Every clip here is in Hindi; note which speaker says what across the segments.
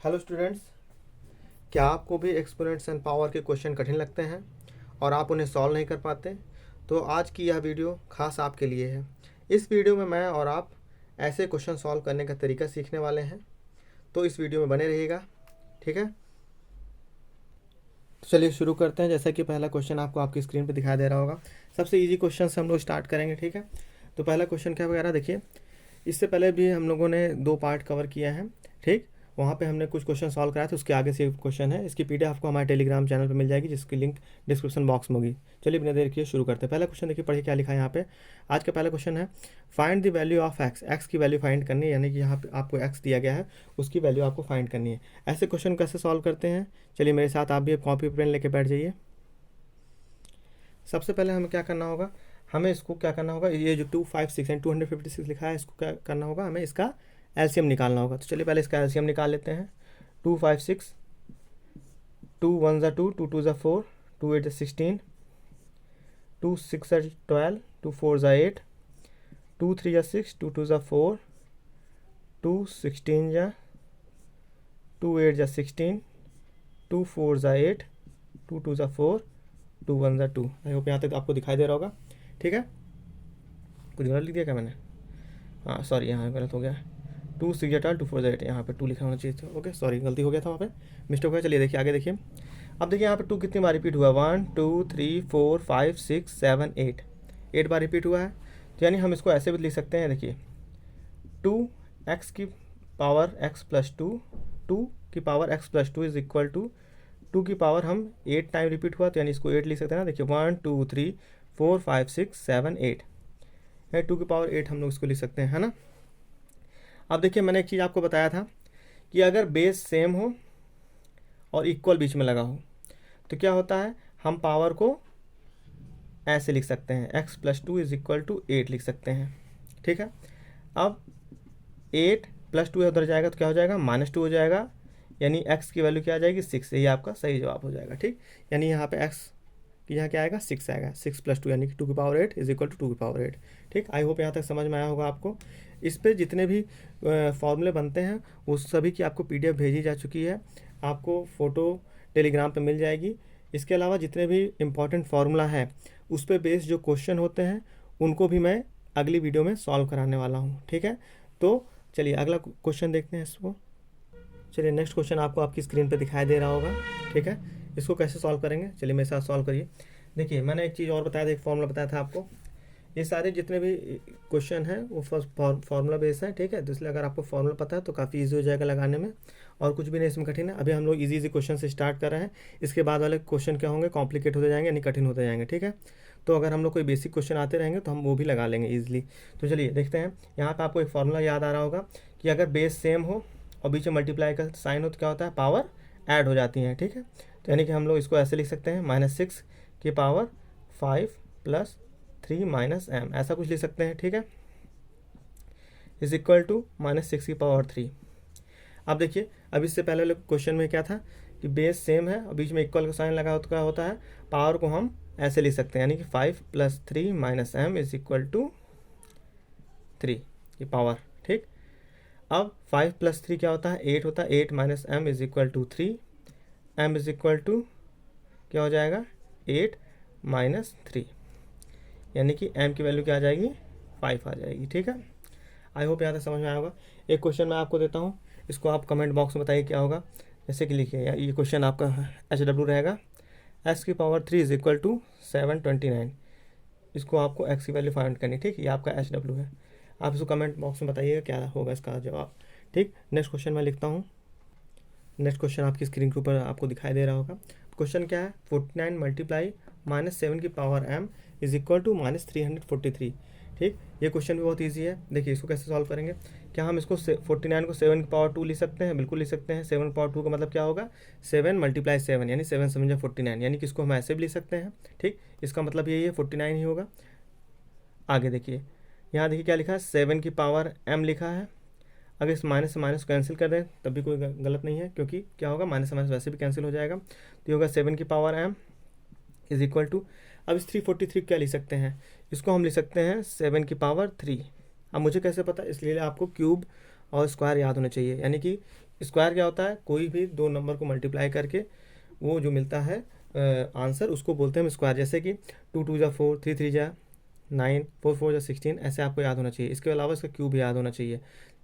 Speaker 1: हेलो स्टूडेंट्स, क्या आपको भी एक्सपोनेंट्स एंड पावर के क्वेश्चन कठिन लगते हैं और आप उन्हें सॉल्व नहीं कर पाते? तो आज की यह वीडियो खास आपके लिए है। इस वीडियो में मैं और आप ऐसे क्वेश्चन सॉल्व करने का तरीका सीखने वाले हैं, तो इस वीडियो में बने रहिएगा। ठीक है, तो चलिए शुरू करते हैं। जैसा कि पहला क्वेश्चन आपको आपकी स्क्रीन पर दिखाई दे रहा होगा, सबसे ईजी क्वेश्चन से हम लोग स्टार्ट करेंगे। ठीक है, तो पहला क्वेश्चन क्या वगैरह देखिए। इससे पहले भी हम लोगों ने 2 पार्ट कवर किया है। ठीक, वहाँ पे हमने कुछ क्वेश्चन सॉल्व कराया था, उसके आगे से क्वेश्चन है। इसकी पीडीएफ आपको हमारे टेलीग्राम चैनल पे मिल जाएगी, जिसकी लिंक डिस्क्रिप्शन बॉक्स में होगी। चलिए बिना देर किए शुरू करते हैं। पहला क्वेश्चन देखिए, पढ़िए क्या लिखा है यहाँ पे। आज का पहला क्वेश्चन है, find the value of x. X की वैल्यू फाइंड करनी है, यानी कि यहाँ पे आपको एक्स दिया गया है, उसकी वैल्यू आपको फाइंड करनी है। ऐसे क्वेश्चन कैसे सॉल्व करते हैं, चलिए मेरे साथ आप भी कॉपी पेन लेके बैठ जाइए। सबसे पहले हमें क्या करना होगा, हमें इसको क्या करना होगा, ये जो 256 एंड 256 लिखा है, इसको क्या करना होगा, हमें इसका एलसीएम निकालना होगा। तो चलिए पहले इसका एलसीएम निकाल लेते हैं। 256, 2 1 ज़ा 2, 2 2 ज़ा 4, 2 8 ज़ा 16, 2 6 ज़ा 12, 2 4 ज़ा 8, 2 3 ज़ा 6, 2 2 ज़ा 4, 2 16 ज़ा, 2 8 ज़ा 16, 2 4 ज़ा 8, 2 2 ज़ा 4, 2 1 ज़ा 2। आई होप यहाँ तक आपको दिखाई दे रहा होगा। ठीक है, कुछ गलत लिख दिया क्या मैंने? हाँ सॉरी, यहाँ गलत हो गया। 2 6 ज़ा 12, 2 4 ज़ा 8, यहाँ पे 2 लिखा होना चाहिए था। ओके सॉरी, गलती हो गया था, वहाँ पे मिस्टेक हो गया। चलिए देखिए आगे देखिए। अब देखिए यहाँ पे 2 कितनी बार रिपीट हुआ, 1 2 3 4 5 6 7 8, 8 बार रिपीट हुआ है। तो यानी हम इसको ऐसे भी लिख सकते हैं, देखिए 2 एक्स की पावर एक्स प्लस 2, 2 की power x plus 2 is equal to 2 की पावर हम 8 टाइम रिपीट हुआ, तो यानी इसको 8 लिख सकते हैं ना। देखिए 1 2 3 4 5 6 7 8, 2 की पावर 8 हम लोग इसको लिख सकते हैं, है ना। अब देखिए मैंने एक चीज़ आपको बताया था कि अगर बेस सेम हो और इक्वल बीच में लगा हो तो क्या होता है, हम पावर को ऐसे लिख सकते हैं, x plus 2 is equal to 8 लिख सकते हैं। ठीक है, अब 8 प्लस 2 उधर जाएगा तो क्या हो जाएगा, -2 हो जाएगा, यानी एक्स की वैल्यू क्या आ जाएगी, 6। यही आपका सही जवाब हो जाएगा। ठीक, यानी यहाँ पे एक्स कि यहाँ क्या आएगा, 6 आएगा। 6 प्लस 2 यानी कि 2 की पावर 8 इज इक्वल टू 2 की पावर 8। ठीक, आई होप यहाँ तक समझ में आया होगा आपको। इस पे जितने भी फॉर्मूले बनते हैं वो सभी की आपको पीडीएफ भेजी जा चुकी है, आपको फ़ोटो टेलीग्राम पे मिल जाएगी। इसके अलावा जितने भी इम्पॉर्टेंट फार्मूला है उस पर बेस्ड जो क्वेश्चन होते हैं उनको भी मैं अगली वीडियो में सॉल्व कराने वाला हूँ। ठीक है, तो चलिए अगला क्वेश्चन देखते हैं इसको। चलिए नेक्स्ट क्वेश्चन आपको आपकी स्क्रीन पे दिखाई दे रहा होगा। ठीक है, इसको कैसे सॉल्व करेंगे, चलिए मेरे साथ सॉल्व करिए। देखिए मैंने एक चीज़ और बताया था, एक फॉर्मूला बताया था आपको। ये सारे जितने भी क्वेश्चन हैं वो फर्स्ट फार्मूला बेस है। ठीक है, तो इसलिए अगर आपको फार्मूला पता है तो काफ़ी ईजी हो जाएगा लगाने में, और कुछ भी नहीं इसमें कठिन है। अभी हम लोग इजी क्वेश्चन से स्टार्ट कर रहे हैं, इसके बाद वाले क्वेश्चन क्या होंगे, कॉम्प्लिकेट होते जाएंगे यानी कठिन होते जाएंगे। ठीक है, तो अगर हम लोग कोई बेसिक क्वेश्चन आते रहेंगे तो हम वो भी लगा लेंगे ईजिली। तो चलिए देखते हैं, यहाँ पर आपको एक फार्मूला याद आ रहा होगा कि अगर बेस सेम हो और बीच में मल्टीप्लाई का साइन हो तो क्या होता है, पावर ऐड हो जाती हैं। ठीक है, तो यानी कि हम लोग इसको ऐसे लिख सकते हैं, -6 की पावर 5 प्लस 3 माइनस m, ऐसा कुछ लिख सकते हैं। ठीक है, इज इक्वल टू -6 की पावर 3। अब देखिए, अब इससे पहले वाले क्वेश्चन में क्या था कि बेस सेम है और बीच में इक्वल का साइन लगा हो तो क्या होता है, पावर को हम ऐसे लिख सकते हैं, यानी कि 5 plus 3 minus m is equal to 3 की पावर। ठीक, अब 5 प्लस 3 क्या होता है, 8 होता है। 8 minus m is equal to 3, m is equal to क्या हो जाएगा, 8 माइनस 3, यानी कि m की वैल्यू क्या आ जाएगी, 5 आ जाएगी। ठीक है, आई होप यहाँ तक समझ में आया होगा। एक क्वेश्चन मैं आपको देता हूँ, इसको आप कमेंट बॉक्स में बताइए क्या होगा। जैसे कि लिखिए, ये क्वेश्चन आपका HW रहेगा, x की पावर 3 इज इक्वल टू 729। इसको आपको x की वैल्यू फाइंड करनी। ठीक, ये आपका HW है। आप इसको कमेंट बॉक्स में बताइएगा क्या होगा इसका जवाब। ठीक, नेक्स्ट क्वेश्चन मैं लिखता हूँ। नेक्स्ट क्वेश्चन आपकी स्क्रीन के ऊपर आपको दिखाई दे रहा होगा। क्वेश्चन क्या है, 49 मल्टीप्लाई -7 की power m is equal to -343। ठीक, ये क्वेश्चन भी बहुत इजी है। देखिए इसको कैसे सॉल्व करेंगे, क्या हम इसको 49 को 7 की पावर 2 लिख सकते हैं, बिल्कुल लिख सकते हैं। 7 पावर 2 का मतलब क्या होगा, 7 मल्टीप्लाई 7 यानी 7 7 49, यानी कि इसको हम ऐसे भी लिख सकते हैं। ठीक, इसका मतलब यही है 49 ही होगा। आगे देखिए, यहाँ देखिए क्या लिखा है, 7 की पावर m लिखा है। अगर इस माइनस से माइनस कैंसिल कर दें तब भी कोई गलत नहीं है, क्योंकि क्या होगा, माइनस से माइनस वैसे भी कैंसिल हो जाएगा। तो ये होगा 7 की power m is equal to, अब इस 343 क्या लिख सकते हैं, इसको हम लिख सकते हैं 7 की पावर 3। अब मुझे कैसे पता, इसलिए आपको क्यूब और स्क्वायर याद होने चाहिए, यानी कि स्क्वायर क्या होता है, कोई भी दो नंबर को मल्टीप्लाई करके वो जो मिलता है आंसर, उसको बोलते हैं हम स्क्वायर। जैसे कि 2 2 जा 4, 3 3 जा 9, 4 4 जा 16, ऐसे आपको याद होना चाहिए। इसके अलावा इसका क्यूब याद होना चाहिए।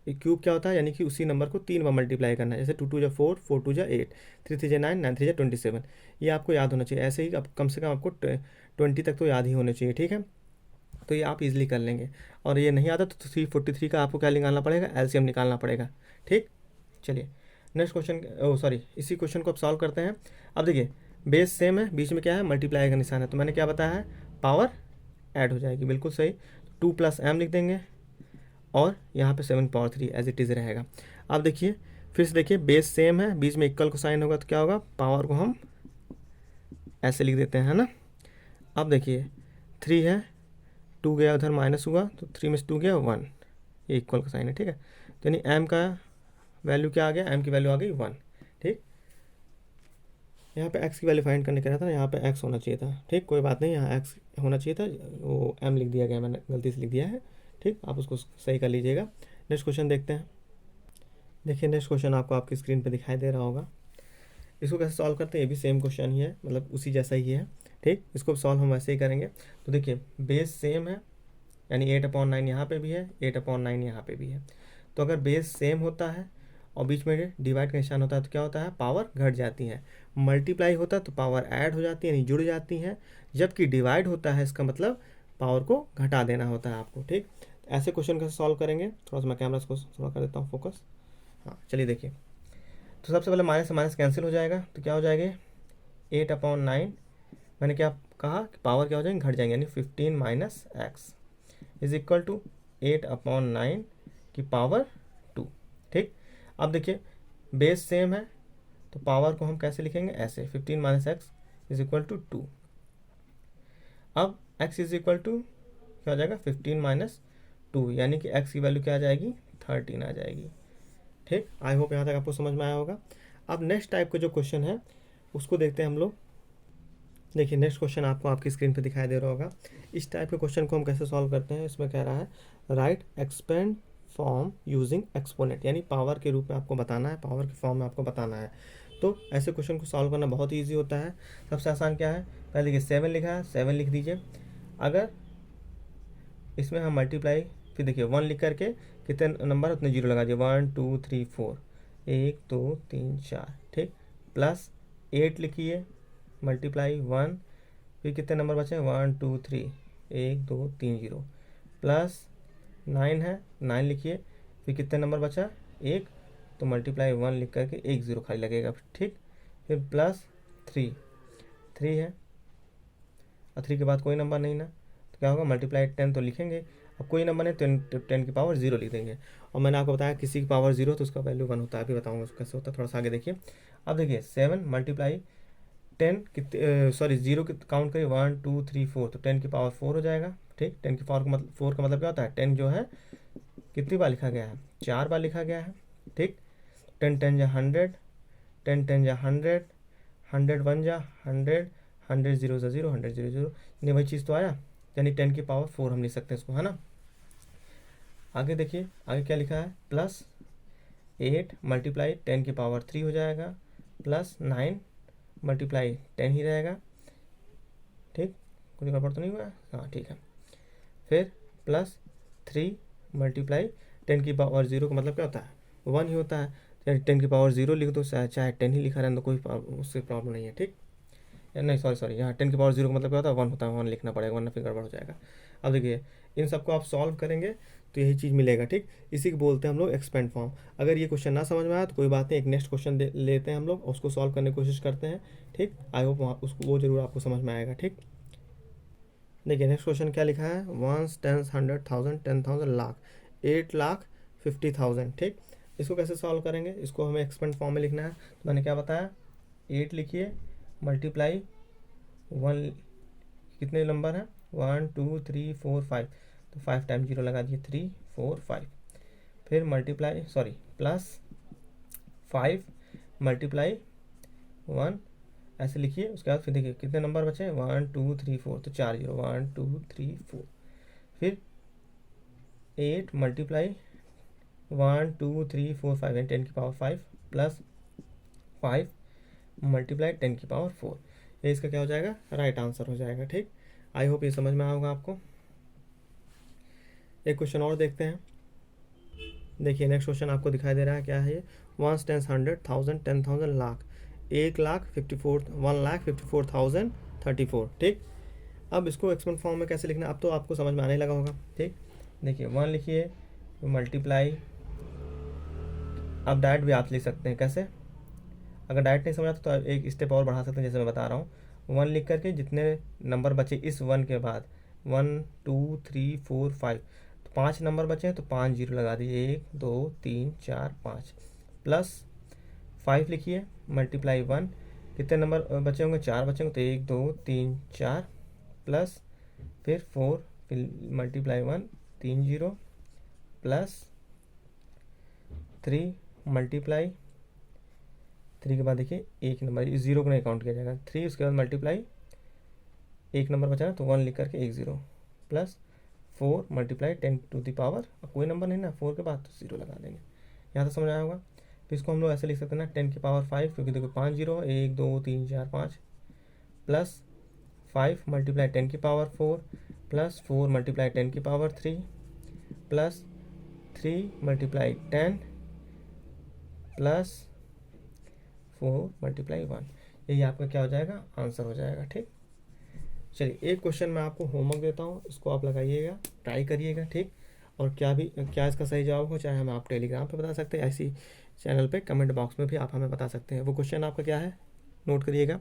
Speaker 1: ये क्यूब क्या होता है, यानी कि उसी नंबर को 3 बार मल्टीप्लाई करना है। जैसे 2 2 जा 4, 4 2 जा 8, 3 3 जा 9, 9 3 जा 27, ये आपको याद होना चाहिए। ऐसे ही कम से कम आपको 20 तक तो याद ही होने चाहिए, ठीक है। तो ये आप इजीली कर लेंगे। और ये नहीं आता तो 343 का आपको क्या निकालना पड़ेगा, एलसीएम निकालना पड़ेगा, ठीक। चलिए नेक्स्ट क्वेश्चन, ओ सॉरी, इसी क्वेश्चन को अब सॉल्व करते हैं। अब देखिए बेस सेम है, बीच में क्या है, मल्टीप्लाई का निशान है, तो मैंने क्या बताया है, पावर ऐड हो जाएगी, बिल्कुल सही। 2 + m लिख देंगे और यहाँ पे 7 पावर 3 एज इट इज़ रहेगा। अब देखिए फिर से देखिए, बेस सेम है, बीच में इक्वल को साइन होगा तो क्या होगा, पावर को हम ऐसे लिख देते हैं, है ना। अब देखिए 3 है, 2 गया उधर माइनस हुआ तो 3 में से 2 गया 1, ये इक्वल का साइन है, ठीक है। तो यानी m का वैल्यू क्या आ गया, m की वैल्यू आ गई 1, ठीक। यहाँ पे x की वैल्यू फाइंड करने का रहा था, यहाँ पे x होना चाहिए था, ठीक, कोई बात नहीं, यहाँ x होना चाहिए था, वो m लिख दिया गया, मैंने गलती से लिख दिया है, ठीक। आप उसको सही कर लीजिएगा। नेक्स्ट क्वेश्चन देखते हैं। देखिए नेक्स्ट क्वेश्चन आपको आपकी स्क्रीन पे दिखाई दे रहा होगा। इसको कैसे सॉल्व करते हैं, ये भी सेम क्वेश्चन ही है, मतलब उसी जैसा ही है, ठीक। इसको सॉल्व हम वैसे ही करेंगे। तो देखिए बेस सेम है, यानी 8/9 यहाँ पे भी है, 8/9 यहाँ पे भी है। तो अगर बेस सेम होता है और बीच में डिवाइड का निशान होता है तो क्या होता है, पावर घट जाती है। मल्टीप्लाई होता है तो पावर ऐड हो जाती है, यानी जुड़ जाती है। जबकि डिवाइड होता है इसका मतलब पावर को घटा देना होता है आपको, ठीक। ऐसे क्वेश्चन कैसे सॉल्व करेंगे, थोड़ा सा मैं कैमरा को थोड़ा कर देता हूँ फोकस। हाँ चलिए देखिए, तो सबसे पहले माइनस से माइनस कैंसिल हो जाएगा, तो क्या हो जाएगा, 8/9, मैंने क्या कहा कि पावर क्या हो जाएंगे, घट जाएंगे, यानी 15 - x इज इक्वल टू 8/9 की पावर 2, ठीक। अब देखिए बेस सेम है तो पावर को हम कैसे लिखेंगे, ऐसे 15 - x इज इक्वल टू 2। अब x इज इक्वल टू क्या हो जाएगा, 15 - 2, यानी कि x की वैल्यू क्या आ जाएगी, 13 आ जाएगी, ठीक। आई होप यहाँ तक आपको समझ में आया होगा। अब नेक्स्ट टाइप का जो क्वेश्चन है उसको देखते हैं हम लोग। देखिए नेक्स्ट क्वेश्चन आपको आपकी स्क्रीन पे दिखाई दे रहा होगा। इस टाइप के क्वेश्चन को हम कैसे सॉल्व करते हैं, इसमें कह रहा है right expand form using exponent, यानी पावर के रूप में आपको बताना है, पावर के फॉर्म में आपको बताना है। तो ऐसे क्वेश्चन को सॉल्व करना बहुत ईजी होता है। सबसे आसान क्या है, पहले देखिए 7 लिखा है, 7 लिख दीजिए। अगर इसमें हम मल्टीप्लाई, फिर देखिए 1 लिख करके कितने नंबर उतने जीरो लगा दिए, 1 2 3 4, 1 2 3 4, ठीक। प्लस 8 लिखिए, मल्टीप्लाई 1, फिर कितने नंबर बचे, 1 2 3, 1 2 3 0, प्लस 9 है, 9 लिखिए, फिर कितने नंबर बचा, 1, तो मल्टीप्लाई 1 लिख करके 1 0 खाली लगेगा, ठीक। फिर प्लस 3, 3 है और 3 के बाद कोई नंबर नहीं ना, तो क्या होगा, मल्टीप्लाई 10 तो लिखेंगे, अब कोई नंबर नहीं तो 10 की पावर 0 लिख देंगे। और मैंने आपको बताया किसी की पावर 0 तो उसका वैल्यू 1 होता है, अभी बताऊंगा उसको कैसे होता है, थोड़ा सा आगे देखिए। अब देखिए 7 मल्टीप्लाई 10 कितने, सॉरी 0 काउंट करिए, 1 2 3 4, तो 10 की पावर 4 हो जाएगा, ठीक। 10 की पावर का मतलब 4 का मतलब क्या होता है, 10 जो है कितनी बार लिखा गया है, 4 बार लिखा गया है, ठीक। 10 10 जा 100, 10 10 जा 100, 100 1 जा 100, 100 0 जा 0, 100 0 0, नहीं वही चीज़ तो आया, यानी 10 की पावर 4 हम लिख सकते हैं इसको, है ना। आगे देखिए आगे क्या लिखा है, प्लस 8 मल्टीप्लाई 10 की पावर 3 हो जाएगा, प्लस 9 मल्टीप्लाई 10 ही रहेगा, ठीक। कुछ गड़बड़ तो नहीं हुआ, हाँ ठीक है। फिर प्लस 3 मल्टीप्लाई 10 की पावर 0 का मतलब क्या होता है, 1 ही होता है, यानी 10 की पावर 0 लिख दो, चाहे 10 ही लिखा रहने दो, कोई उससे प्रॉब्लम नहीं है, ठीक। या नहीं सॉरी यहाँ 10 की पावर 0 का मतलब क्या होता है, 1 होता है, 1 लिखना पड़ेगा वरना फिर गड़बड़ हो जाएगा। अब देखिए इन सबको आप सॉल्व करेंगे तो यही चीज़ मिलेगा, ठीक। इसी को बोलते हैं हम लोग एक्सपेंड फॉर्म। अगर ये क्वेश्चन ना समझ में आया तो कोई बात नहीं, एक नेक्स्ट क्वेश्चन लेते हैं हम लोग, उसको सॉल्व करने की कोशिश करते हैं, ठीक। आई होप उसको वो जरूर आपको समझ में आएगा, ठीक। देखिए नेक्स्ट क्वेश्चन क्या लिखा है, 1 10 100 1000 10,000 लाख 8,50,000, ठीक। इसको कैसे सॉल्व करेंगे, इसको हमें एक्सपेंड फॉर्म में लिखना है। तो मैंने क्या बताया, 8 लिखिए मल्टीप्लाई 1, कितने नंबर है, 1 2 3 4 5, तो 5 टाइम 0 लगा दिए, 3 4 5, फिर मल्टीप्लाई सॉरी प्लस 5 मल्टीप्लाई 1, ऐसे लिखिए। उसके बाद फिर देखिए कितने नंबर बचे, 1 2 3 4, तो 4 0, 1 2 3 4, फिर 8 मल्टीप्लाई 1 2 3 4 5, 10 की पावर 5 प्लस 5 मल्टीप्लाई 10 की पावर 4, ये इसका क्या हो जाएगा, राइट आंसर हो जाएगा। ठीक, आई होप ये समझ में आया होगा आपको। एक क्वेश्चन और देखते हैं। देखिए नेक्स्ट क्वेश्चन आपको दिखाई दे रहा है, क्या है ये, 1 10 100 1000 10,000 लाख, 1,54,34,34। ठीक, अब इसको एक्सपोनेंट फॉर्म में कैसे लिखना है, अब तो आपको समझ में आने लगा होगा। ठीक, देखिए 1 लिखिए, मल्टीप्लाई, अब डायरेक्ट भी आप लिख सकते हैं, कैसे, अगर डायरेक्ट नहीं समझ आता तो एक स्टेप और बढ़ा सकते हैं, जैसे मैं बता रहा हूँ। 1 लिख करके जितने नंबर बचे इस 1 के बाद, 1 2 3 4 5, तो 5 नंबर बचे हैं तो 5 जीरो लगा दिए, 1 2 3 4 5, प्लस 5 लिखिए, मल्टीप्लाई 1, कितने नंबर बचे होंगे, 4 बचे होंगे तो 1 2 3 4, प्लस फिर 4, फिर मल्टीप्लाई 1 3 जीरो, प्लस 3 मल्टीप्लाई 3 के बाद देखिए एक नंबर, इस जीरो को नहीं काउंट किया जाएगा, 3 उसके बाद मल्टीप्लाई, एक नंबर बचा ना तो 1 लिख करके 1 0, plus 4 multiply 10 to the power, कोई नंबर नहीं ना 4 के बाद तो 0 लगा देंगे। यहाँ तो समझ आया होगा। फिर इसको हम लोग ऐसे लिख सकते हैं ना 10 की पावर 5, क्योंकि देखो 5 जीरो, 1 2 3 4 5, प्लस 5 मल्टीप्लाई 10 की पावर 4, प्लस 4 मल्टीप्लाई 10 की power 3, plus 3 multiply 10, plus 4 multiply 1, यही आपका क्या हो जाएगा, आंसर हो जाएगा। ठीक, चलिए एक क्वेश्चन मैं आपको होमवर्क देता हूँ, इसको आप लगाइएगा, ट्राई करिएगा। ठीक, और क्या इसका सही जवाब हो, चाहे हमें आप टेलीग्राम पे बता सकते हैं, ऐसी चैनल पे कमेंट बॉक्स में भी आप हमें बता सकते हैं। वो क्वेश्चन आपका क्या है, नोट करिएगा,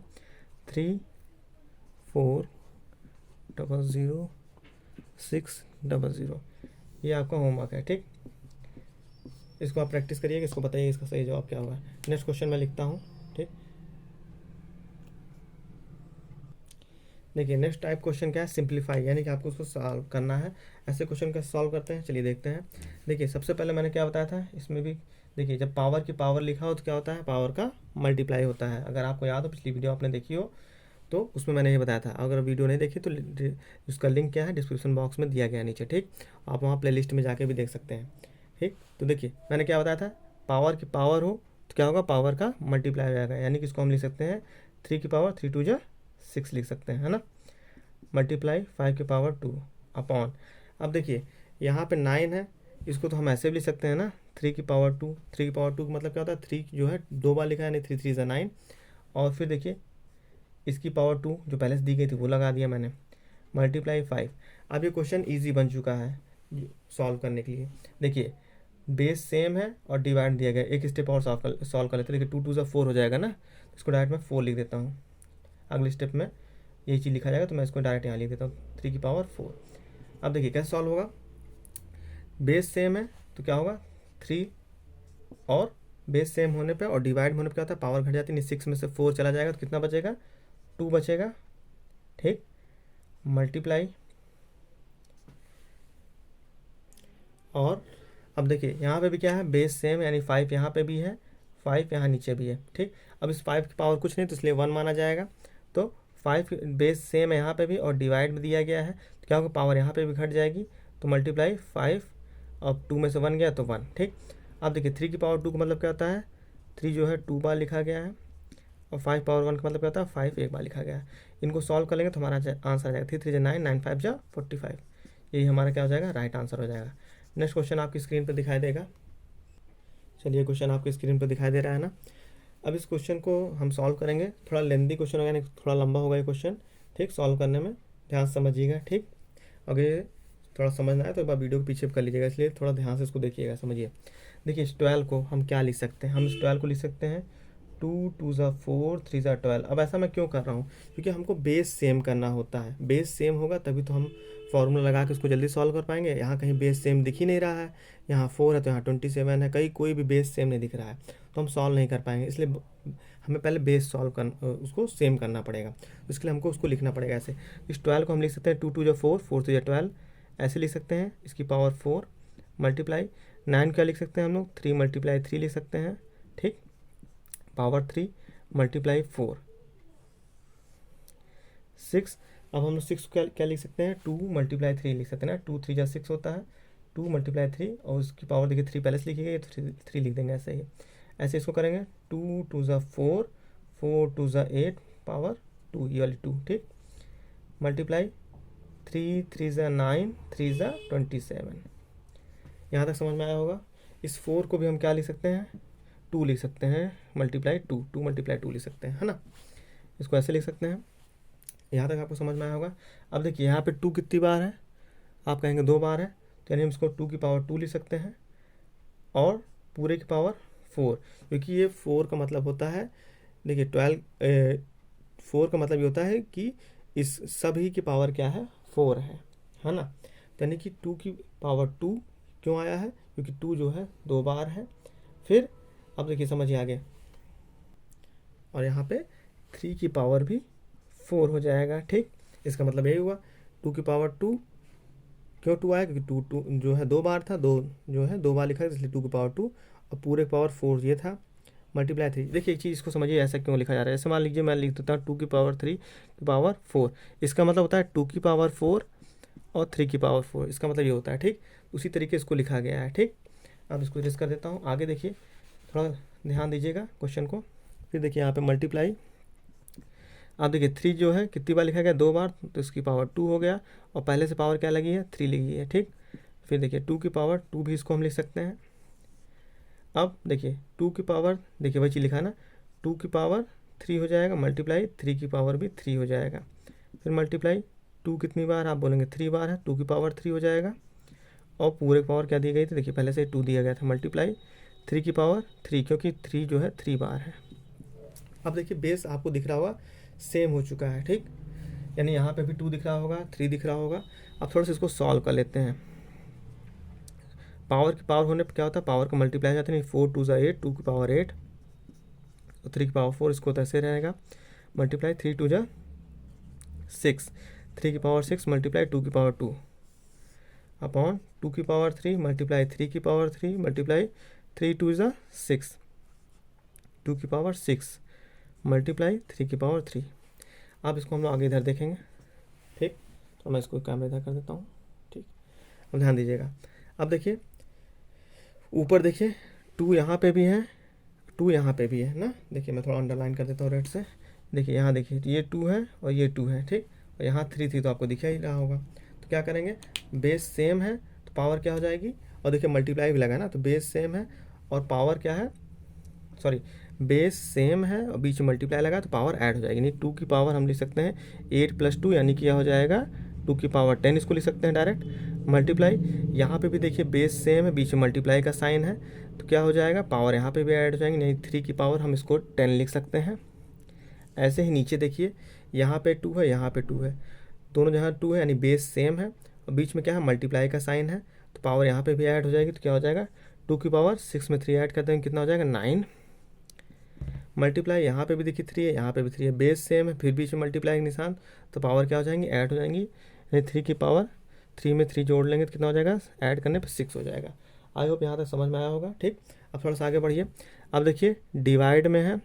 Speaker 1: 34000600, ये आपका होमवर्क है। ठीक, इसको आप प्रैक्टिस करिएगा, इसको बताइए इसका सही जवाब क्या होगा। नेक्स्ट क्वेश्चन मैं लिखता हूँ। ठीक, देखिए नेक्स्ट टाइप क्वेश्चन क्या है, सिंप्लीफाई, यानी कि आपको उसको सॉल्व करना है। ऐसे क्वेश्चन कैसे सॉल्व करते हैं, चलिए देखते हैं। देखिए सबसे पहले मैंने क्या बताया था, इसमें भी देखिए जब पावर की पावर लिखा हो तो क्या होता है, पावर का मल्टीप्लाई होता है। अगर आपको याद हो, पिछली वीडियो आपने देखी हो तो उसमें मैंने ये बताया था। अगर वीडियो नहीं देखी तो उसका लिंक क्या है, डिस्क्रिप्शन बॉक्स में दिया गया है नीचे। ठीक, आप वहाँ प्लेलिस्ट में जाके भी देख सकते हैं। ठीक, तो देखिए मैंने क्या बताया था, पावर की पावर हो तो क्या होगा, पावर का मल्टीप्लाई हो जाएगा, यानी कि इसको हम लिख सकते हैं 3 की पावर 3 2 6 लिख सकते हैं, है ना, मल्टीप्लाई 5 की पावर 2 अपॉन, अब देखिए यहाँ पे 9 है, इसको तो हम ऐसे भी लिख सकते हैं ना, 3 की पावर 2, 3 की पावर 2 का मतलब क्या होता है, 3 जो है 2 बार लिखा है, नहीं 3 3 ज़ा 9, और फिर देखिए इसकी पावर 2 जो पहले से दी गई थी वो लगा दिया मैंने, मल्टीप्लाई 5। अब ये क्वेश्चन ईजी बन चुका है सॉल्व करने के लिए। देखिए बेस सेम है और डिवाइड दिया गया, एक स्टेप और सॉल्व कर लेते हैं। देखिए 2 2 ज़ा 4 हो जाएगा ना, इसको डायरेक्ट मैं 4 लिख देता हूँ, अगले स्टेप में यही चीज़ लिखा जाएगा, तो मैं इसको डायरेक्ट यहाँ लिख देता हूँ 3 की पावर 4। अब देखिए कैसे सॉल्व होगा, बेस सेम है तो क्या होगा 3, और बेस सेम होने पे और डिवाइड होने पे क्या होता है, पावर घट जाती है, 6 में से 4 चला जाएगा तो कितना बचेगा, 2 बचेगा। ठीक, मल्टीप्लाई, और अब देखिए यहाँ पे भी क्या है, बेस सेम, यानी 5 यहाँ पे भी है, 5 यहाँ नीचे भी है। ठीक, अब इस 5 की पावर कुछ नहीं तो इसलिए 1 माना जाएगा, तो 5 बेस सेम है यहाँ पे भी और डिवाइड में दिया गया है, तो क्या होगा, पावर यहाँ पे भी घट जाएगी, तो मल्टीप्लाई 5, अब 2 में से 1 गया तो 1। ठीक, अब देखिए 3 की पावर 2 का मतलब क्या होता है, 3 जो है 2 बार लिखा गया है, और 5 पावर 1 का मतलब क्या होता है, 5 एक बार लिखा गया है। इनको सॉल्व कर लेंगे तो हमारा आंसर आ जाएगा 3 3 ज़ा 9, 9 5 ज़ा 45, यही हमारा क्या हो जाएगा, राइट आंसर हो जाएगा। नेक्स्ट क्वेश्चन आपकी स्क्रीन पर दिखाई देगा, चलिए क्वेश्चन आपकी स्क्रीन पर दिखाई दे रहा है ना। अब इस क्वेश्चन को हम सॉल्व करेंगे, थोड़ा लेंदी क्वेश्चन होगा, यानी थोड़ा लंबा होगा ये क्वेश्चन। ठीक, सॉल्व करने में ध्यान से समझिएगा। ठीक, अगर थोड़ा समझना है तो एक बार वीडियो को पीछे कर लीजिएगा, इसलिए थोड़ा ध्यान से इसको देखिएगा, समझिए। देखिए इस 12 को हम क्या लिख सकते हैं, हम इस 12 को लिख सकते हैं 2 2 ज़ा 4 3 ज़ा 12। अब ऐसा मैं क्यों कर रहा हूँ, क्योंकि हमको बेस सेम करना होता है, बेस सेम होगा तभी तो हम फॉर्मूला लगा के उसको जल्दी सॉल्व कर पाएंगे। यहाँ कहीं बेस सेम दिख ही नहीं रहा है, यहाँ 4 है तो यहाँ 27 है, कहीं कोई भी बेस सेम नहीं दिख रहा है, तो हम सॉल्व नहीं कर पाएंगे। इसलिए हमें पहले बेस सॉल्व कर उसको सेम करना पड़ेगा, इसके लिए हमको उसको लिखना पड़ेगा ऐसे। इस 12 को हम लिख सकते हैं 2 2 ज़ा 4 4 3 ज़ा 12, ऐसे लिख सकते हैं, इसकी पावर 4 मल्टीप्लाई 9 क्या लिख सकते हैं हम लोग, 3 मल्टीप्लाई 3 लिख सकते हैं। ठीक, पावर 3 मल्टीप्लाई 4 6। अब हम लोग 6 क्या लिख सकते हैं, 2 मल्टीप्लाई 3 लिख सकते हैं ना, 2 3 ज़ा 6 होता है, 2 मल्टीप्लाई 3, और उसकी पावर देखिए 3 पहले से लिखी गई तो 3 लिख देंगे ऐसे ही। ऐसे इसको करेंगे 2 टू ज़ा 4, 4 टू ज़ा 8 पावर 2, ये वाली 2, ठीक। मल्टीप्लाई 3 3 ज़ा 9, 3 ज़ा 27। यहाँ तक समझ में आया होगा। इस 4 को भी हम क्या लिख सकते हैं, 2 लिख सकते हैं, मल्टीप्लाई 2, 2 मल्टीप्लाई 2 लिख सकते हैं, है ना। इसको ऐसे लिख सकते हैं। यहाँ तक आपको समझ में आया होगा। अब देखिए यहाँ पे 2 कितनी बार है, आप कहेंगे 2 बार है, तो यानी हम इसको 2 की पावर 2 लिख सकते हैं और पूरे की पावर 4, क्योंकि ये 4 का मतलब होता है, देखिए 4 का मतलब ये होता है कि इस सभी की पावर क्या है, 4 है ना। तो यानी कि 2 की पावर 2 क्यों आया है, क्योंकि 2 जो है 2 बार है। फिर अब देखिए समझिए आगे, और यहाँ पे 3 की पावर भी 4 हो जाएगा, ठीक। इसका मतलब यही हुआ 2 की पावर 2 क्यों 2 आया, क्योंकि 2 जो है 2 बार था, 2 जो है 2 बार लिखा है, इसलिए 2 की पावर 2 और पूरे की पावर 4 ये था, मल्टीप्लाई 3। देखिए एक चीज़ इसको समझिए, ऐसा क्यों लिखा जा रहा है। ऐसे मान लीजिए मैं लिख देता हूँ 2 की पावर 3 की पावर 4, इसका मतलब होता है 2 की पावर 4 और 3 की पावर 4, इसका मतलब ये होता है, ठीक। उसी तरीके इसको लिखा गया है, ठीक। अब इसको रेस कर देता हूँ। आगे देखिए, थोड़ा ध्यान दीजिएगा क्वेश्चन को। फिर देखिए यहाँ पे मल्टीप्लाई, अब देखिए 3 जो है कितनी बार लिखा गया, 2 बार, तो इसकी पावर 2 हो गया, और पहले से पावर क्या लगी है, 3 लगी है, ठीक। फिर देखिए 2 की पावर 2 भी इसको हम लिख सकते हैं। अब देखिए 2 की पावर, देखिए वही चीज़ लिखा है ना, 2 की पावर 3 हो जाएगा, मल्टीप्लाई 3 की पावर भी 3 हो जाएगा। फिर मल्टीप्लाई 2 कितनी बार, आप बोलेंगे 3 बार है, 2 की पावर 3 हो जाएगा, और पूरे पावर क्या दी गई थी, देखिए पहले से 2 दिया गया था, मल्टीप्लाई 3 की पावर 3, क्योंकि 3 जो है 3 बार है। अब देखिए बेस आपको दिख रहा होगा सेम हो चुका है, ठीक। यानी यहाँ पे भी 2 दिख रहा होगा, 3 दिख रहा होगा। अब थोड़ा सा इसको सॉल्व कर लेते हैं। पावर की पावर होने पर क्या होता है, पावर को मल्टीप्लाई जाते नहीं, 4 टू ज़ा 8, 2 की पावर 8 और 3 की पावर 4, इसको तो ऐसे रहेगा, मल्टीप्लाई 3 टू ज़ा 6, 3 की पावर 6 मल्टीप्लाई 2 की पावर 2 अपॉन 2 की पावर 3 मल्टीप्लाई 3 की पावर 3 मल्टीप्लाई 3 टू ज़ा 6, 2 की पावर 6 मल्टीप्लाई 3 की पावर 3। अब इसको हम लोग आगे इधर देखेंगे, ठीक। तो मैं इसको कैमरा इधर कर देता हूँ, ठीक। अब ध्यान दीजिएगा। अब देखिए ऊपर देखिए 2 यहाँ पे भी है, 2 यहाँ पे भी है ना। देखिए मैं थोड़ा अंडरलाइन कर देता हूँ रेड से। देखिए यहाँ देखिए ये 2 है और ये 2 है, ठीक। और यहाँ 3 थी, तो आपको दिखा ही रहा होगा। तो क्या करेंगे, बेस सेम है तो पावर क्या हो जाएगी, और देखिए मल्टीप्लाई भी लगा ना, तो बेस सेम है और पावर क्या है, सॉरी बेस सेम है और बीच में मल्टीप्लाई लगा तो पावर ऐड हो जाएगी। यानी 2 की पावर हम लिख सकते हैं 8 + 2, यानी कि क्या हो जाएगा 2 की पावर 10, इसको लिख सकते हैं डायरेक्ट। मल्टीप्लाई यहाँ पे भी देखिए बेस सेम है, बीच में मल्टीप्लाई का साइन है, तो क्या हो जाएगा, पावर यहाँ पे भी ऐड हो जाएंगे, यानी 3 की पावर हम इसको 10 लिख सकते हैं। ऐसे ही नीचे देखिए यहाँ पे 2 है, यहाँ पे 2 है, दोनों जहाँ 2 है यानी बेस सेम है और बीच में क्या है मल्टीप्लाई का साइन है, तो पावर यहाँ पे भी ऐड हो जाएगी, तो क्या हो जाएगा 2 की पावर 6 में 3 ऐड कर देंगे, कितना हो जाएगा 9। मल्टीप्लाई यहाँ पे भी देखिए 3 है, यहाँ पे भी 3 है, बेस सेम है, फिर बीच में मल्टीप्लाई के निशान, तो पावर क्या हो जाएंगी, ऐड हो जाएंगी, यानी 3 की पावर 3 में 3 जोड़ लेंगे तो कितना हो जाएगा, ऐड करने पर 6 हो जाएगा। आई होप यहाँ तक समझ में आया होगा, ठीक। अब थोड़ा सा आगे बढ़िए। अब देखिए डिवाइड में है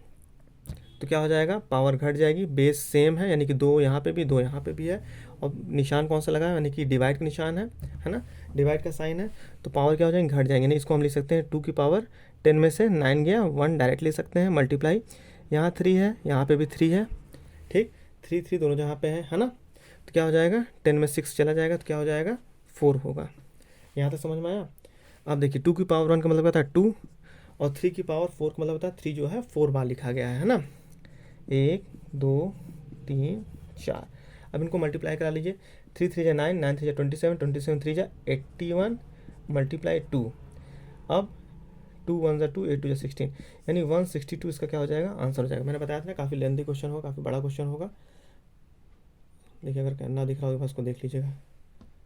Speaker 1: तो क्या हो जाएगा, पावर घट जाएगी, बेस सेम है यानी कि 2 यहाँ पे भी 2 यहाँ पे भी है, और निशान कौन सा लगा है, यानी कि डिवाइड का निशान है ना, डिवाइड का साइन है, तो पावर क्या हो जाएंगे, घट जाएंगे। नहीं, इसको हम लिख सकते हैं 2 की पावर 10 में से 9 गया, 1 डायरेक्ट ले सकते हैं। मल्टीप्लाई यहाँ 3 है, यहाँ पे भी 3 है, ठीक, 3 3 दोनों जहाँ पे है ना, तो क्या हो जाएगा 10 में 6 चला जाएगा, तो क्या हो जाएगा 4 होगा। यहाँ तक समझ में आया। अब देखिए 2 की पावर 1 का मतलब होता है 2 और 3 की पावर 4 का मतलब होता है 3 जो है 4 बार लिखा गया है ना, 1 2 3 4। अब इनको मल्टीप्लाई करा लीजिए, 3 3 जा 9, 9 3 जा 27, 27 3 जा 81 मल्टीप्लाई 2। अब 2 1 जा 2, 8 2 जा 16, यानी 162 इसका क्या हो जाएगा, आंसर हो जाएगा। मैंने बताया था ना काफ़ी लेंथी क्वेश्चन होगा, काफ़ी बड़ा क्वेश्चन होगा। देखिए अगर ना दिख रहा होगा उसको देख लीजिएगा,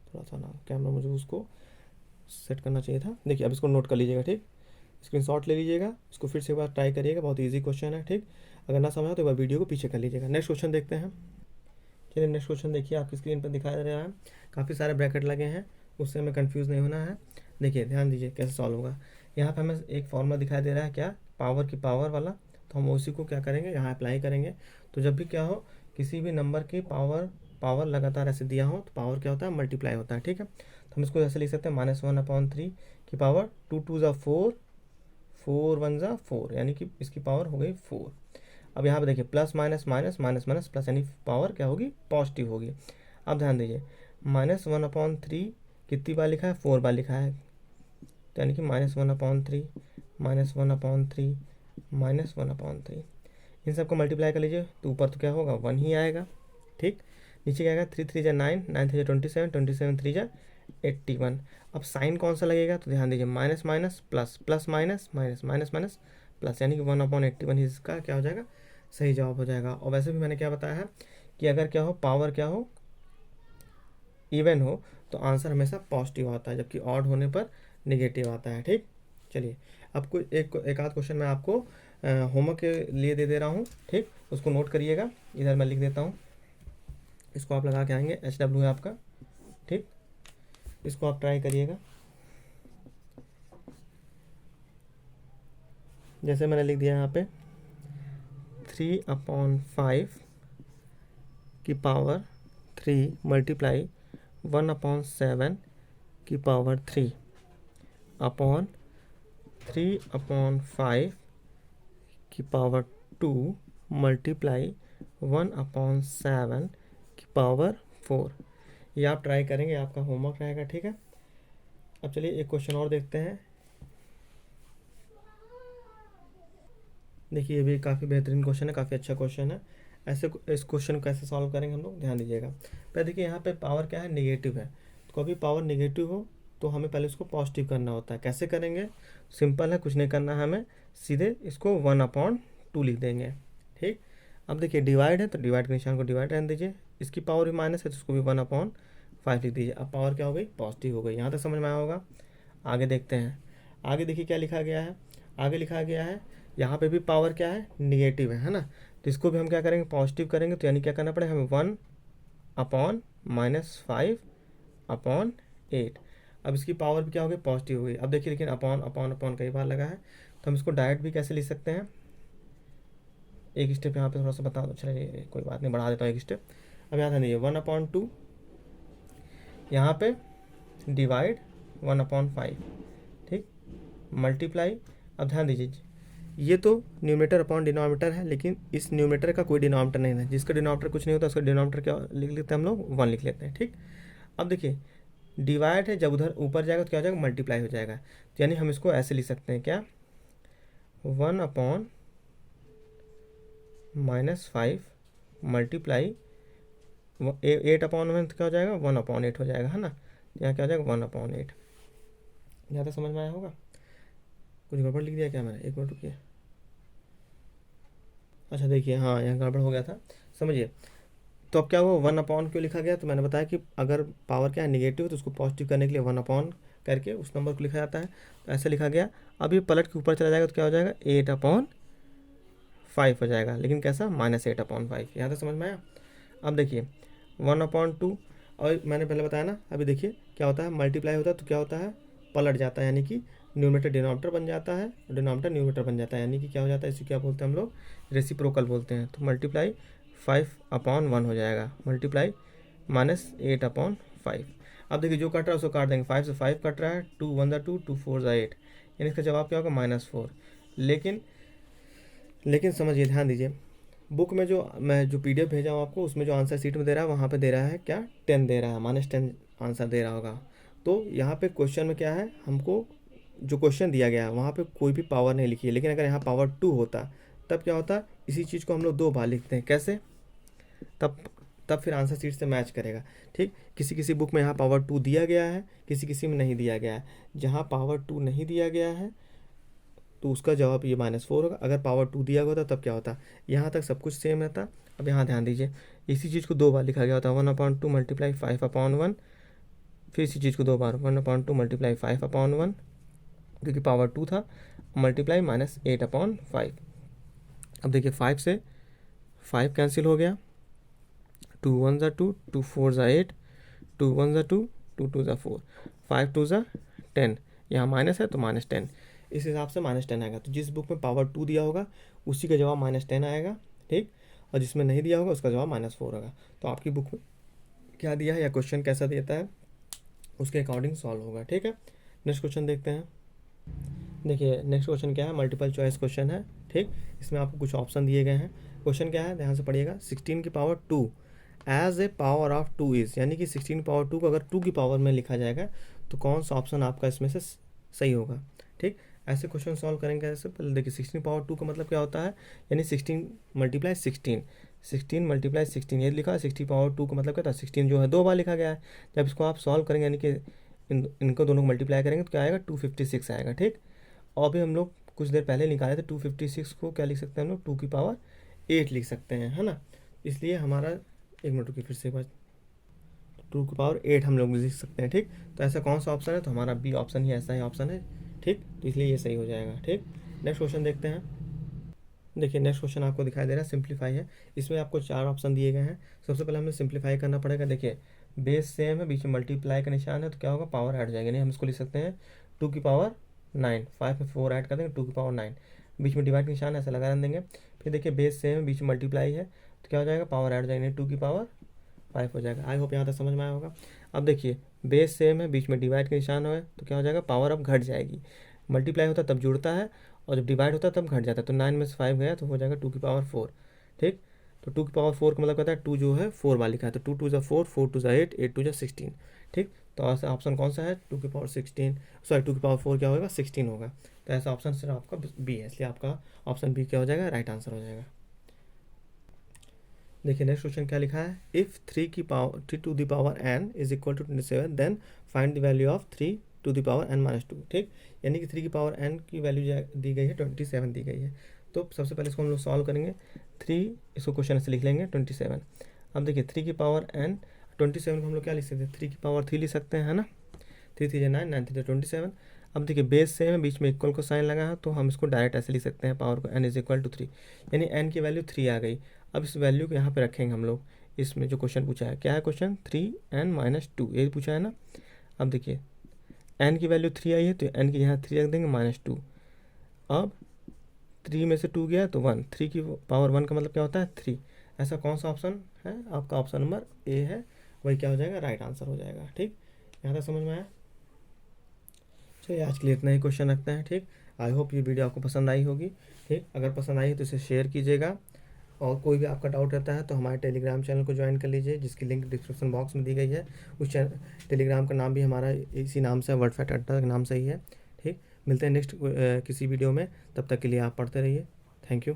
Speaker 1: थोड़ा सा ना कैमरा मुझे उसको सेट करना चाहिए था। देखिए अब इसको नोट कर लीजिएगा, ठीक, स्क्रीनशॉट ले लीजिएगा, इसको फिर से एक बार ट्राई करिएगा, बहुत इजी क्वेश्चन है, ठीक। अगर ना समझा तो एक बार वीडियो को पीछे कर लीजिएगा। नेक्स्ट क्वेश्चन देखते हैं। चलिए नेक्स्ट क्वेश्चन देखिए, आपकी स्क्रीन पर दिखाई दे रहा है, काफ़ी सारे ब्रैकेट लगे हैं, उससे हमें कंफ्यूज नहीं होना है। देखिए ध्यान दीजिए कैसे सॉल्व होगा। यहाँ पे हमें एक फॉर्मूला दिखाई दे रहा है, क्या, पावर की पावर वाला, तो हम उसी को क्या करेंगे यहाँ अप्लाई करेंगे। तो जब भी क्या हो, किसी भी नंबर की पावर लगातार ऐसे दिया हो तो पावर क्या होता है, मल्टीप्लाई होता है, ठीक है। तो हम इसको ऐसे लिख सकते हैं -1/3 की पावर 2 2 ज़ा 4, 4 1 ज़ा 4, यानी कि इसकी पावर हो गई 4। अब यहाँ पे देखिए plus minus minus minus minus plus, यानी पावर क्या होगी, पॉजिटिव होगी। अब ध्यान दीजिए -1/3 कितनी बार लिखा है, 4 बार लिखा है, तो यानी कि -1/3 -1/3 -1/3, इन सबको मल्टीप्लाई कर लीजिए तो ऊपर तो क्या होगा, 1 ही आएगा। ठीक, नीचे क्या आएगा, 3 3 जा 9, 9 3 जा 27, 27 3 जा 81। अब साइन कौन सा लगेगा, तो ध्यान दीजिए minus minus plus, plus minus minus minus minus plus, यानी कि 1/81 इसका क्या हो जाएगा, सही जवाब हो जाएगा। और वैसे भी मैंने क्या बताया है कि अगर क्या हो, पावर क्या हो, इवन हो, तो आंसर हमेशा पॉजिटिव आता है, जबकि ऑड होने पर निगेटिव आता है। ठीक, चलिए अब कोई एक आध क्वेश्चन मैं आपको होमवर्क के लिए दे रहा हूँ। ठीक, उसको नोट करिएगा, इधर मैं लिख देता हूँ, इसको आप लगा के आएंगे, HW है आपका। ठीक, इसको आप ट्राई करिएगा। जैसे मैंने लिख दिया यहाँ पे 3/5 की पावर 3 मल्टीप्लाई 1/7 की पावर 3 अपॉन 3/5 की पावर 2 मल्टीप्लाई 1/7 की पावर 4। ये आप ट्राई करेंगे, आपका होमवर्क रहेगा। ठीक है, अब चलिए एक क्वेश्चन और देखते हैं। देखिए ये भी काफ़ी बेहतरीन क्वेश्चन है, काफ़ी अच्छा क्वेश्चन है। ऐसे इस क्वेश्चन को कैसे सॉल्व करेंगे हम लोग, ध्यान दीजिएगा। पहले देखिए यहाँ पे पावर क्या है, नेगेटिव है, तो कभी पावर नेगेटिव हो तो हमें पहले उसको पॉजिटिव करना होता है। कैसे करेंगे, सिंपल है, कुछ नहीं करना है हमें, सीधे इसको 1/2 लिख देंगे। ठीक, अब देखिए डिवाइड है तो डिवाइड के निशान को डिवाइड रहने दीजिए, इसकी पावर भी माइनस है तो इसको भी 1/5 लिख दीजिए। अब पावर क्या हो गई, पॉजिटिव हो गई। यहाँ तक समझ में आया होगा। आगे देखते हैं, आगे देखिए क्या लिखा गया है। आगे लिखा गया है यहाँ पे भी पावर क्या है, निगेटिव है ना, तो इसको भी हम क्या करेंगे, पॉजिटिव करेंगे। तो यानी क्या करना पड़ेगा हमें, 1/-5/8। अब इसकी पावर भी क्या हो गई, पॉजिटिव हो गई। अब देखिए लेकिन अपॉन अपॉन अपॉन कई बार लगा है, तो हम इसको डायरेक्ट भी कैसे लिख सकते हैं, एक स्टेप यहाँ पे थोड़ा सा बता दो, चलिए कोई बात नहीं, बढ़ा देता हूँ एक स्टेप। अब यहाँ ध्यान दीजिए 1/2, यहाँ पे डिवाइड 1/5। ठीक, मल्टीप्लाई, अब ध्यान दीजिए ये तो न्यूमरेटर अपॉन डिनोमिनेटर है, लेकिन इस न्यूमरेटर का कोई डिनोमिनेटर नहीं है, जिसका डिनोमिनेटर कुछ नहीं होता उसका डिनोमिनेटर क्या लिख लेते हैं हम लोग, 1 लिख लेते हैं। ठीक, अब देखिए डिवाइड है, जब उधर ऊपर जाएगा तो क्या हो जाएगा, मल्टीप्लाई हो जाएगा। तो यानी हम इसको ऐसे लिख सकते हैं, क्या, 1/-5 मल्टीप्लाई 8/1 तो क्या हो जाएगा, 1/8 हो जाएगा, है ना। यहाँ क्या हो जाएगा, 1/8। ज़्यादा समझ में आया होगा। कुछ गड़बड़ लिख दिया क्या मैंने, एक मिनट रुकिए। अच्छा देखिए, हाँ यहाँ गड़बड़ हो गया था, समझिए। तो अब क्या हुआ, 1/, क्यों लिखा गया, तो मैंने बताया कि अगर पावर क्या है, निगेटिव, तो उसको पॉजिटिव करने के लिए 1/ करके उस नंबर को लिखा जाता है, तो ऐसे लिखा गया। अब ये पलट के ऊपर चला जाएगा तो क्या हो जाएगा, 8/5 हो जाएगा, लेकिन कैसा, -8/5। यहाँ तक समझ में आया। अब देखिए 1/2, और मैंने पहले बताया ना, अभी देखिए क्या होता है, मल्टीप्लाई होता है तो क्या होता है, पलट जाता है, यानी कि न्यूमरेटर डिनोमिनेटर बन जाता है, डिनोमिनेटर न्यूमरेटर बन जाता है, यानी कि क्या हो जाता है, इसे क्या बोलते हैं हम लोग, रेसिप्रोकल बोलते हैं। तो मल्टीप्लाई 5/1 हो जाएगा, मल्टीप्लाई -8/5। अब देखिए जो कट रहा है उसको काट देंगे, 5 से 5 कट रहा है, 2 1 2, 2 4 8, यानी इसका जवाब क्या होगा, -4। लेकिन समझिए, ध्यान दीजिए, बुक में जो मैं जो PDF भेजा हूँ आपको, उसमें जो आंसर शीट में दे रहा है, वहाँ पे दे रहा है क्या, 10 दे रहा है, -10 आंसर दे रहा होगा। तो यहाँ पे क्वेश्चन में क्या है, हमको जो क्वेश्चन दिया गया है वहाँ पे कोई भी पावर नहीं लिखी है, लेकिन अगर यहाँ पावर 2 होता तब क्या होता, इसी चीज़ को हम लोग 2 बार लिखते हैं, कैसे, तब फिर आंसर शीट से मैच करेगा। ठीक, किसी किसी बुक में यहाँ पावर 2 दिया गया है, किसी किसी में नहीं दिया गया है। जहाँ पावर 2 नहीं दिया गया है तो उसका जवाब ये -4 होगा। अगर पावर 2 दिया होता तब क्या होता, यहाँ तक सब कुछ सेम रहता। अब यहाँ ध्यान दीजिए, इसी चीज़ को 2 बार लिखा गया होता, 1/2 मल्टीप्लाई 5/1, फिर इसी चीज़ को 2 बार 1/2 मल्टीप्लाई 5/1, क्योंकि पावर 2 था, मल्टीप्लाई -8/5। अब देखिए 5 से 5 कैंसिल हो गया, 2 1 ज़ा 2, 2 4 ज़ा 8, 2 1 ज़ा 2, 2 2 ज़ा 4, 5 2 ज़ा 10, यहाँ माइनस है तो -10, इस हिसाब से -10 आएगा। तो जिस बुक में पावर 2 दिया होगा उसी का जवाब -10 आएगा। ठीक, और जिसमें नहीं दिया होगा उसका जवाब -4 होगा। तो आपकी बुक में क्या दिया है या क्वेश्चन कैसा देता है उसके अकॉर्डिंग सॉल्व होगा। ठीक है, नेक्स्ट क्वेश्चन देखते हैं। देखिए नेक्स्ट क्वेश्चन क्या है, मल्टीपल चॉइस क्वेश्चन है, ठीक। इसमें आपको कुछ ऑप्शन दिए गए हैं। क्वेश्चन क्या है, ध्यान से पढ़िएगा। 16 की power 2 as a power of 2 is, यानी कि 16 पावर 2 को अगर 2 की पावर में लिखा जाएगा तो कौन सा ऑप्शन आपका इसमें से सही होगा, ठीक। ऐसे क्वेश्चन सॉल्व करेंगे। ऐसे पहले देखिए 16 पावर 2 का मतलब क्या होता है, यानी 16 मल्टीप्लाई 16, 16 मल्टीप्लाई 16 ये लिखा है। 60 पावर 2 का मतलब क्या था, 16 जो है 2 बार लिखा गया है। जब इसको आप सॉल्व करेंगे यानी कि इनको दोनों को मल्टीप्लाई करेंगे तो क्या आएगा, 256 आएगा, ठीक। और अभी हम लोग कुछ देर पहले निकाले थे 256 को क्या लिख सकते हैं हम लोग, 2 की पावर 8 लिख सकते हैं, है ना। इसलिए हमारा, एक मिनट की फिर से बात, 2 की पावर 8 हम लोग लिख सकते हैं, ठीक। तो ऐसा कौन सा ऑप्शन है, तो हमारा बी ऑप्शन ही ऐसा ही ऑप्शन है, ठीक। तो इसलिए ये सही हो जाएगा, ठीक। नेक्स्ट क्वेश्चन देखते हैं। देखिए नेक्स्ट क्वेश्चन आपको दिखाई दे रहा है, सिंप्लीफाई है। इसमें आपको 4 ऑप्शन दिए गए हैं। सबसे पहले हमें सिंप्लीफाई करना पड़ेगा। देखिए बेस सेम है, बीच में मल्टीप्लाई का निशान है, तो क्या होगा, पावर ऐड हो जाएगा। नहीं हम इसको लिख सकते हैं 2 की पावर 9, 5 में 4 ऐड कर देंगे, 2 की पावर 9, बीच में डिवाइड का निशान ऐसा लगा देंगे। फिर देखिए बेस सेम है, बीच में मल्टीप्लाई है, तो क्या हो जाएगा, पावर ऐड हो जाएगा, 2 की पावर 5 हो जाएगा। आई होप यहाँ तक समझ में आया होगा। अब देखिए बेस सेम है, बीच में डिवाइड का निशान है, तो क्या हो जाएगा, पावर अब घट जाएगी। मल्टीप्लाई होता है तब जुड़ता है, और जब डिवाइड होता है तब घट जाता है। तो 9 में से 5 गया तो हो जाएगा 2 की पावर 4, ठीक। तो 2 की पावर 4 का मतलब कहता है 2 जो है 4 बार लिखा है, तो 2 2 4, 4 2 8, 8 2 16, ठीक। तो ऐसा ऑप्शन कौन सा है, 2 की पावर 16, सॉरी 2 की पावर 4 क्या होगा, 16 होगा। तो ऐसा ऑप्शन सिर्फ आपका बी है, इसलिए आपका ऑप्शन बी क्या हो जाएगा, राइट आंसर हो जाएगा। देखिए नेक्स्ट क्वेश्चन क्या लिखा है, if 3 to the power n is equal to 27 then find the value of 3 to the power n minus 2, ठीक। यानी कि 3 की पावर n की वैल्यू दी गई है 27 दी गई है। तो सबसे पहले इसको हम लोग सॉल्व करेंगे। 3, इसको क्वेश्चन से लिख लेंगे 27। अब देखिए 3 की पावर n, 27 को हम लोग क्या लिख सकते हैं, 3 की पावर 3 लिख सकते हैं, है ना। 3 3 9, 9 3 27। अब देखिए बेस सेम है, बीच में इक्वल को साइन लगा है, तो हम इसको डायरेक्ट ऐसे लिख सकते हैं, पावर को n इज इक्वल टू 3, यानी n की वैल्यू 3 आ गई। अब इस वैल्यू को यहाँ पे रखेंगे हम लोग। इसमें जो क्वेश्चन पूछा है, क्या है क्वेश्चन, 3n माइनस 2, ये पूछा है ना। अब देखिए n की वैल्यू 3 आई है, तो n की यहाँ 3 रख देंगे माइनस 2। अब 3 में से 2 गया तो 1, 3 की पावर 1 का मतलब क्या होता है 3। ऐसा कौन सा ऑप्शन है, आपका ऑप्शन नंबर ए है, वही क्या हो जाएगा, राइट आंसर हो जाएगा, ठीक। यहाँ तक समझ में आया। चलिए आज के लिए इतना ही क्वेश्चन रखते हैं, ठीक। आई होप ये वीडियो आपको पसंद आई होगी, ठीक। अगर पसंद आई तो इसे शेयर कीजिएगा, और कोई भी आपका डाउट रहता है तो हमारे टेलीग्राम चैनल को ज्वाइन कर लीजिए, जिसकी लिंक डिस्क्रिप्शन बॉक्स में दी गई है। उस टेलीग्राम का नाम भी हमारा इसी नाम से, वर्ड फैक्ट अड्डा के नाम से ही है, ठीक। मिलते हैं नेक्स्ट किसी वीडियो में, तब तक के लिए आप पढ़ते रहिए। Thank you.